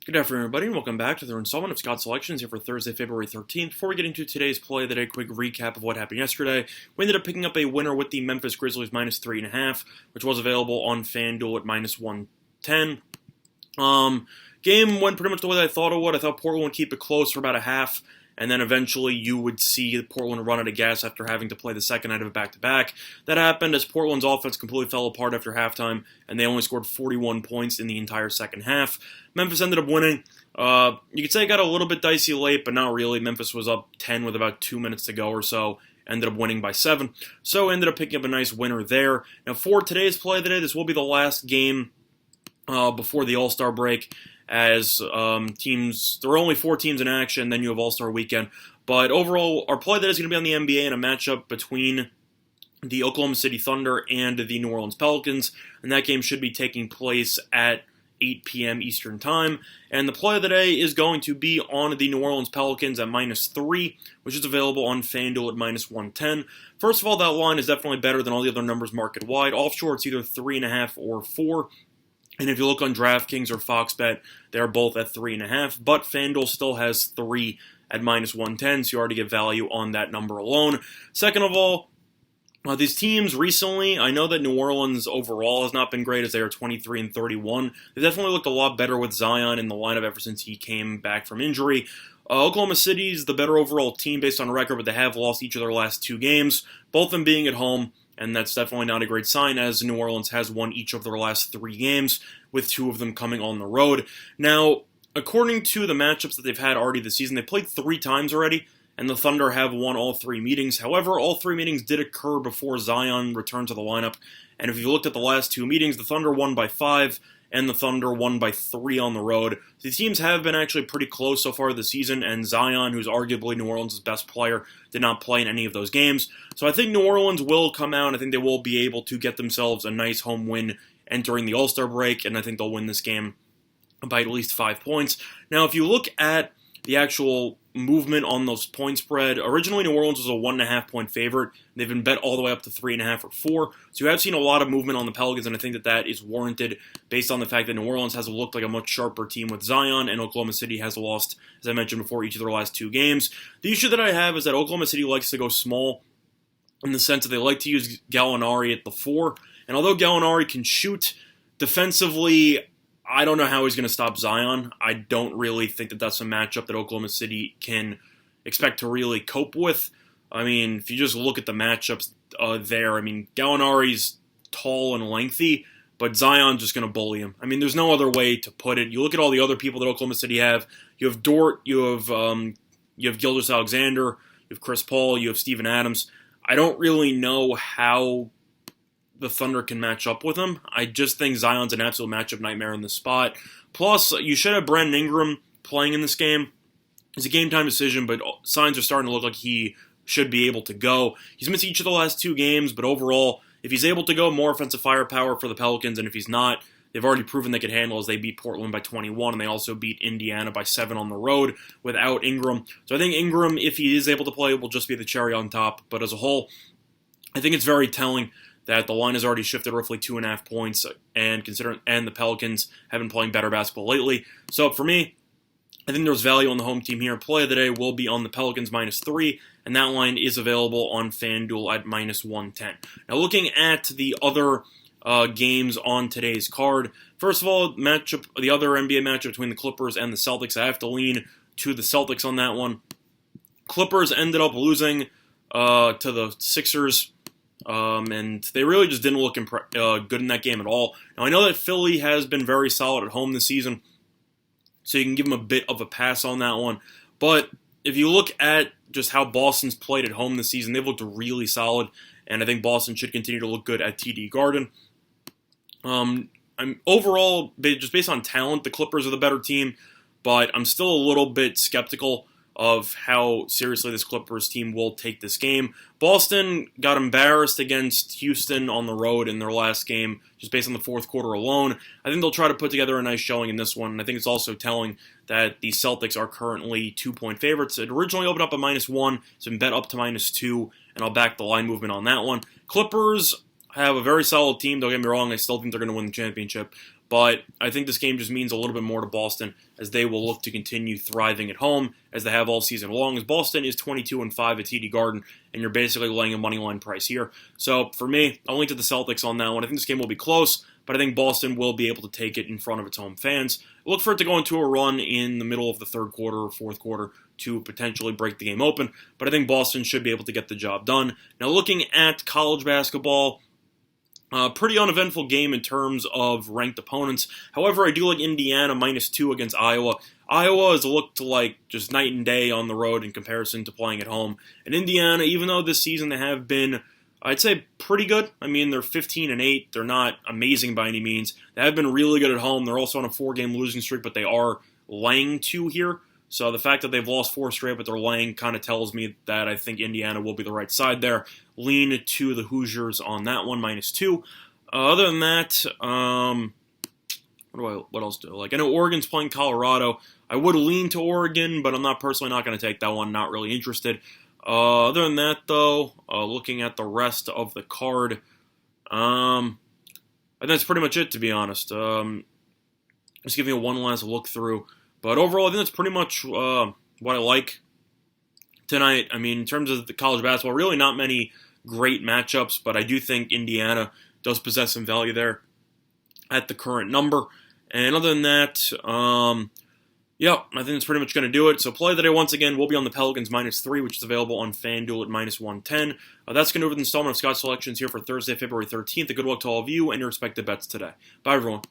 Good afternoon, everybody, and welcome back to the installment of Scott's Selections here for Thursday, February 13th. Before we get into today's play of the day, quick recap of what happened yesterday. We ended up picking up a winner with the Memphis Grizzlies -3.5, which was available on FanDuel at -110. Game went pretty much the way I thought it would. I thought Portland would keep it close for about a half, and then eventually you would see Portland run out of gas after having to play the second night of it back-to-back. That happened as Portland's offense completely fell apart after halftime, and they only scored 41 points in the entire second half. Memphis ended up winning. You could say it got a little bit dicey late, but not really. Memphis was up 10 with about 2 minutes to go or so. Ended up winning by 7. So ended up picking up a nice winner there. Now for today's play of the day, this will be the last game before the All-Star break, as teams, there are only 4 teams in action, then you have All-Star Weekend. But overall, our play that is going to be on the NBA in a matchup between the Oklahoma City Thunder and the New Orleans Pelicans, and that game should be taking place at 8 p.m. Eastern Time. And the play of the day is going to be on the New Orleans Pelicans at -3, which is available on FanDuel at -110. First of all, that line is definitely better than all the other numbers market-wide. Offshore, it's either 3.5 or 4. And if you look on DraftKings or Fox Bet, they're both at 3.5. But FanDuel still has 3 at -110, so you already get value on that number alone. Second of all, these teams recently, I know that New Orleans overall has not been great as they are 23-31. They definitely looked a lot better with Zion in the lineup ever since he came back from injury. Oklahoma City's the better overall team based on record, but they have lost each of their last 2 games, both of them being at home. And that's definitely not a great sign, as New Orleans has won each of their last 3 games, with 2 of them coming on the road. Now, according to the matchups that they've had already this season, they played 3 times already, and the Thunder have won all 3 meetings. However, all 3 meetings did occur before Zion returned to the lineup. And if you looked at the last 2 meetings, the Thunder won by 5, and the Thunder won by 3 on the road. The teams have been actually pretty close so far this season, and Zion, who's arguably New Orleans' best player, did not play in any of those games. So I think New Orleans will come out. I think they will be able to get themselves a nice home win entering the All-Star break, and I think they'll win this game by at least 5 points. Now, if you look at the actual movement on those point spread, originally New Orleans was a 1.5 point favorite. They've been bet all the way up to 3.5 or 4. So you have seen a lot of movement on the Pelicans, and I think that that is warranted based on the fact that New Orleans has looked like a much sharper team with Zion, and Oklahoma City has lost, as I mentioned before, each of their last 2 games. The issue that I have is that Oklahoma City likes to go small in the sense that they like to use Gallinari at the 4. And although Gallinari can shoot, defensively, I don't know how he's going to stop Zion. I don't really think that that's a matchup that Oklahoma City can expect to really cope with. I mean, if you just look at the matchups there, I mean, Gallinari's tall and lengthy, but Zion's just going to bully him. I mean, there's no other way to put it. You look at all the other people that Oklahoma City have. You have Dort, you have Gilgeous-Alexander, you have Chris Paul, you have Steven Adams. I don't really know how the Thunder can match up with him. I just think Zion's an absolute matchup nightmare in this spot. Plus, you should have Brandon Ingram playing in this game. It's a game-time decision, but signs are starting to look like he should be able to go. He's missed each of the last 2 games, but overall, if he's able to go, more offensive firepower for the Pelicans, and if he's not, they've already proven they could handle as they beat Portland by 21, and they also beat Indiana by 7 on the road without Ingram. So I think Ingram, if he is able to play, will just be the cherry on top. But as a whole, I think it's very telling that the line has already shifted roughly 2.5 points, and the Pelicans have been playing better basketball lately. So for me, I think there's value on the home team here. Play of the day will be on the Pelicans -3, and that line is available on FanDuel at -110. Now looking at the other games on today's card, first of all, the other NBA matchup between the Clippers and the Celtics, I have to lean to the Celtics on that one. Clippers ended up losing to the Sixers, and they really just didn't look good in that game at all. Now, I know that Philly has been very solid at home this season, so you can give them a bit of a pass on that one. But if you look at just how Boston's played at home this season, they've looked really solid, and I think Boston should continue to look good at TD Garden. I'm overall, just based on talent, the Clippers are the better team, but I'm still a little bit skeptical of how seriously this Clippers team will take this game. Boston got embarrassed against Houston on the road in their last game, just based on the fourth quarter alone. I think they'll try to put together a nice showing in this one, and I think it's also telling that the Celtics are currently 2-point favorites. It originally opened up at -1, it's been bet up to -2, and I'll back the line movement on that one. Clippers have a very solid team, don't get me wrong, I still think they're going to win the championship, But I think this game just means a little bit more to Boston as they will look to continue thriving at home as they have all season long. As Boston is 22-5 at TD Garden, and you're basically laying a money line price here. So for me, I'll lean to the Celtics on that one. I think this game will be close, but I think Boston will be able to take it in front of its home fans. Look for it to go into a run in the middle of the third quarter or fourth quarter to potentially break the game open, but I think Boston should be able to get the job done. Now looking at college basketball, pretty uneventful game in terms of ranked opponents. However, I do like Indiana -2 against Iowa. Iowa has looked like just night and day on the road in comparison to playing at home. And Indiana, even though this season they have been, I'd say, pretty good. I mean, they're 15-8. They're not amazing by any means. They have been really good at home. They're also on a 4-game losing streak, but they are laying 2 here. So the fact that they've lost 4 straight, but they're laying, kind of tells me that I think Indiana will be the right side there. Lean to the Hoosiers on that one, -2. Other than that, what else do I like? I know Oregon's playing Colorado. I would lean to Oregon, but I'm personally not going to take that one. Not really interested. Other than that, though, looking at the rest of the card, I think that's pretty much it, to be honest. Just giving you one last look through. But overall, I think that's pretty much what I like tonight. I mean, in terms of the college basketball, really not many great matchups, but I do think Indiana does possess some value there at the current number. And other than that, yeah, I think that's pretty much going to do it. So play today, once again, will be on the Pelicans -3, which is available on FanDuel at -110. That's going to do it with the installment of Scott Selections here for Thursday, February 13th. A good luck to all of you and your respective bets today. Bye, everyone.